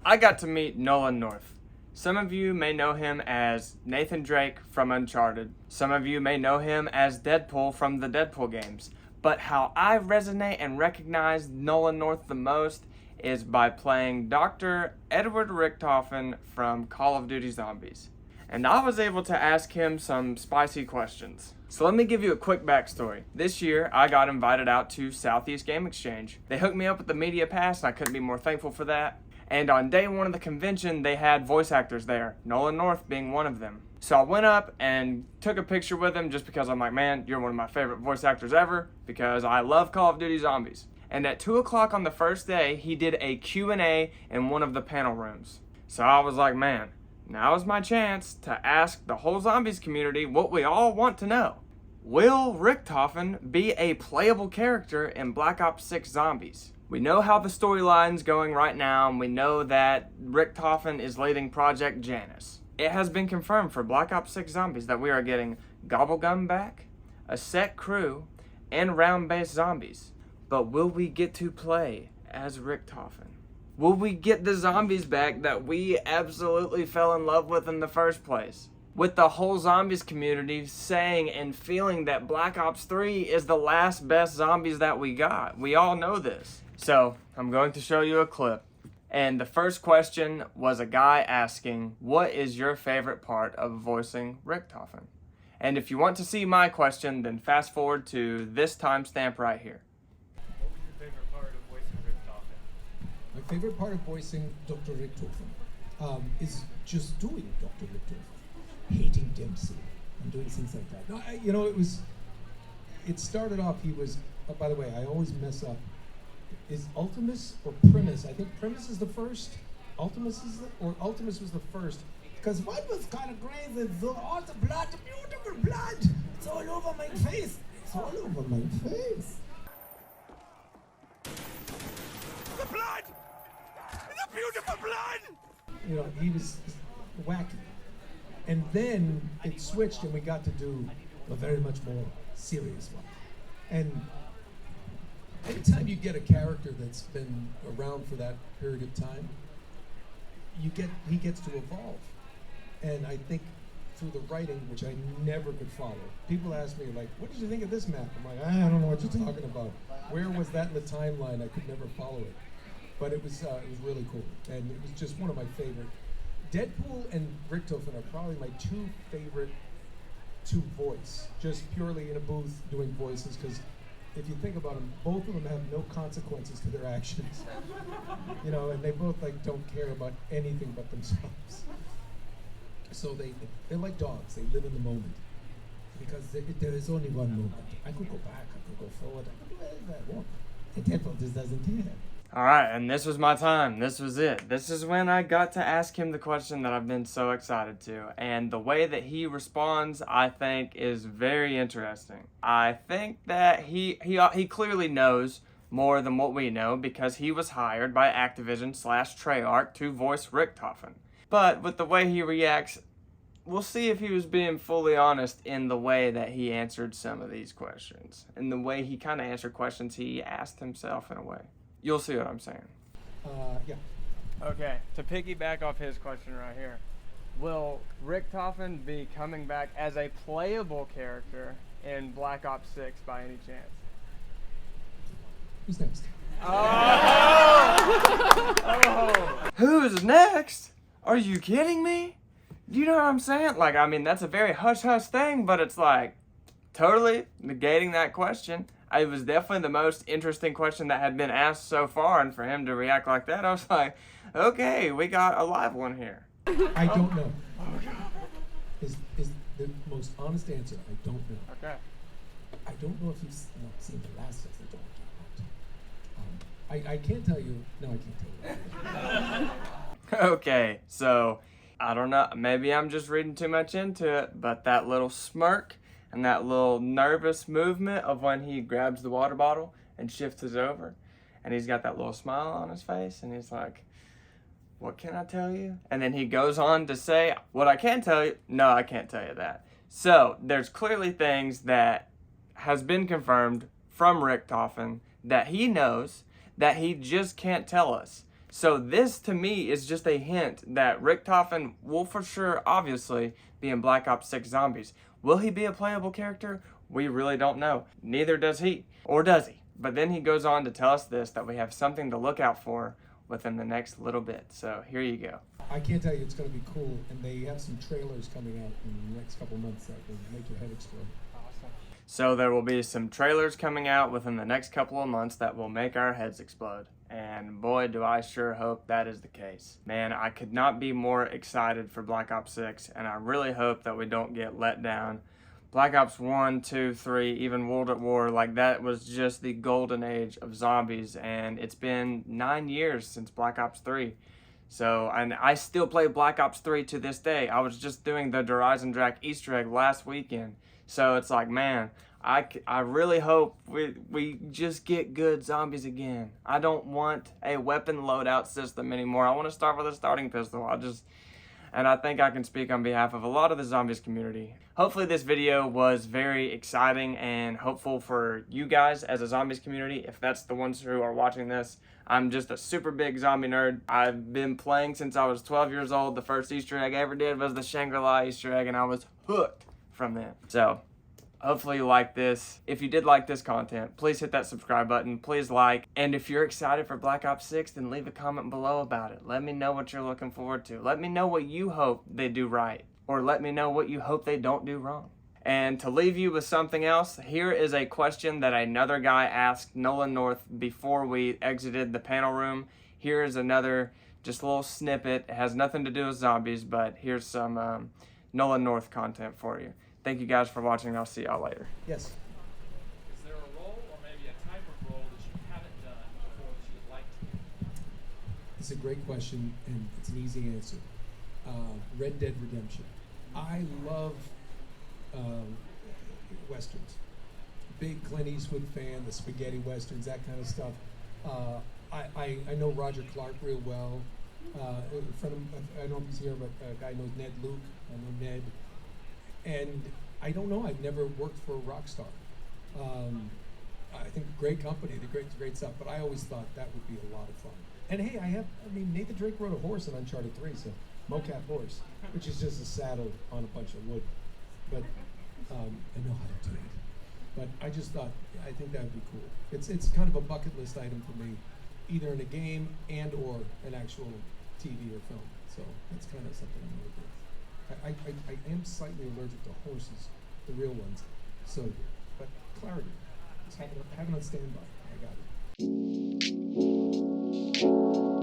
I got to meet Nolan North. Some of you may know him as Nathan Drake from Uncharted. Some of you may know him as Deadpool from the Deadpool games. But how I resonate and recognize Nolan North the most is by playing Dr. Edward Richtofen from Call of Duty Zombies. And I was able to ask him some spicy questions. So let me give you a quick backstory. This year, I got invited out to Southeast Game Exchange. They hooked me up with the media pass, and I couldn't be more thankful for that. And on day one of the convention, they had voice actors there, Nolan North being one of them. So I went up and took a picture with him just because I'm like, man, you're one of my favorite voice actors ever, because I love Call of Duty Zombies. And at 2 o'clock on the first day, he did a Q&A in one of the panel rooms. So I was like, man, now is my chance to ask the whole Zombies community what we all want to know. Will Richtofen be a playable character in Black Ops 6 Zombies? We know how the storyline's going right now, and we know that Richtofen is leading Project Janus. It has been confirmed for Black Ops 6 Zombies that we are getting Gobblegum back, a set crew, and round-based zombies. But will we get to play as Richtofen? Will we get the zombies back that we absolutely fell in love with in the first place? With the whole Zombies community saying and feeling that Black Ops 3 is the last best zombies that we got. We all know this. So, I'm going to show you a clip. And the first question was a guy asking, what is your favorite part of voicing Richtofen? And if you want to see my question, then fast forward to this timestamp right here. What was your favorite part of voicing Richtofen? My favorite part of voicing Dr. Richtofen is just doing Dr. Richtofen, hating Dempsey and doing things like that. No, it started off, he was, by the way, I always mess up. Is Ultimus or Primus? I think Primus is the first. Ultimus was the first. Because one was kind of crazy. So all the blood, the beautiful blood. It's all over my face. It's all over my face. The blood! The beautiful blood! You know, he was wacky. And then it switched and we got to do a very much more serious one. And anytime you get a character that's been around for that period of time, he gets to evolve. And I think through the writing, which I never could follow, people ask me, like, what did you think of this map? I'm like, I don't know what you're talking about. Where was that in the timeline? I could never follow it. But it was really cool. And it was just one of my favorite. Deadpool and Richtofen are probably my two favorite to voice, just purely in a booth doing voices, because if you think about them, both of them have no consequences to their actions. You know, and they both don't care about anything but themselves. So they're like dogs. They live in the moment because there is only one moment. I could go back. I could go forward. I could do anything I want. And Deadpool just doesn't care. Alright, and this was my time. This was it. This is when I got to ask him the question that I've been so excited to. And the way that he responds, I think, is very interesting. I think that he clearly knows more than what we know because he was hired by Activision/Treyarch to voice Richtofen. But with the way he reacts, we'll see if he was being fully honest in the way that he answered some of these questions. In the way he kind of answered questions he asked himself in a way. You'll see what I'm saying. Yeah. Okay, to piggyback off his question right here, will Richtofen be coming back as a playable character in Black Ops 6 by any chance? Who's next? Oh! Who's next? Are you kidding me? You know what I'm saying? Like, I mean, that's a very hush-hush thing, but it's like totally negating that question. It was definitely the most interesting question that had been asked so far, and for him to react like that, I was like, okay, we got a live one here. I don't know. Is the most honest answer. I don't know. Okay. I don't know if you've seen the last of the dog. I can't tell you. No, I can't tell you. Okay, so I don't know. Maybe I'm just reading too much into it, but that little smirk and that little nervous movement of when he grabs the water bottle and shifts it over, and he's got that little smile on his face, and he's like, what can I tell you? And then he goes on to say, what I can tell you, no, I can't tell you that. So there's clearly things that has been confirmed from Richtofen that he knows that he just can't tell us. So this to me is just a hint that Richtofen will for sure, obviously, be in Black Ops 6 Zombies. Will he be a playable character? We really don't know. Neither does he. Or does he? But then he goes on to tell us this, that we have something to look out for within the next little bit. So here you go. I can't tell you, it's going to be cool, and they have some trailers coming out in the next couple months that will make your head explode. So there will be some trailers coming out within the next couple of months that will make our heads explode. And boy, do I sure hope that is the case. Man, I could not be more excited for Black Ops 6, and I really hope that we don't get let down. Black Ops 1, 2, 3, even World at War, like that was just the golden age of zombies, and it's been 9 years since Black Ops 3. So, and I still play Black Ops 3 to this day. I was just doing the Horizon Drac Easter egg last weekend. So it's like, man, I really hope we just get good zombies again. I don't want a weapon loadout system anymore. I want to start with a starting pistol. And I think I can speak on behalf of a lot of the zombies community. Hopefully this video was very exciting and hopeful for you guys as a zombies community, if that's the ones who are watching this. I'm just a super big zombie nerd. I've been playing since I was 12 years old. The first Easter egg I ever did was the Shangri-La Easter egg, and I was hooked from then. So hopefully you like this. If you did like this content, please hit that subscribe button. Please like. And if you're excited for Black Ops 6, then leave a comment below about it. Let me know what you're looking forward to. Let me know what you hope they do right. Or let me know what you hope they don't do wrong. And to leave you with something else, here is a question that another guy asked Nolan North before we exited the panel room. Here is another, just a little snippet. It has nothing to do with zombies, but here's some Nolan North content for you. Thank you guys for watching. I'll see y'all later. Yes? Is there a role or maybe a type of role that you haven't done before that you would like to do? It's a great question, and it's an easy answer. Red Dead Redemption. I love westerns. Big Clint Eastwood fan, the spaghetti westerns, that kind of stuff. I know Roger Clark real well. In front of, I don't know if he's here, but a guy knows Ned Luke. I know Ned. And I don't know, I've never worked for a rock star. I think great company, great stuff, but I always thought that would be a lot of fun. And hey, Nathan Drake rode a horse in Uncharted 3, so mocap horse, which is just a saddle on a bunch of wood. But I know how to do it. But I just thought, I think that would be cool. It's kind of a bucket list item for me, either in a game and or an actual TV or film. So that's kind of something I'm going to do. I am slightly allergic to horses, the real ones. So, but clarity, just have it on standby. I got it.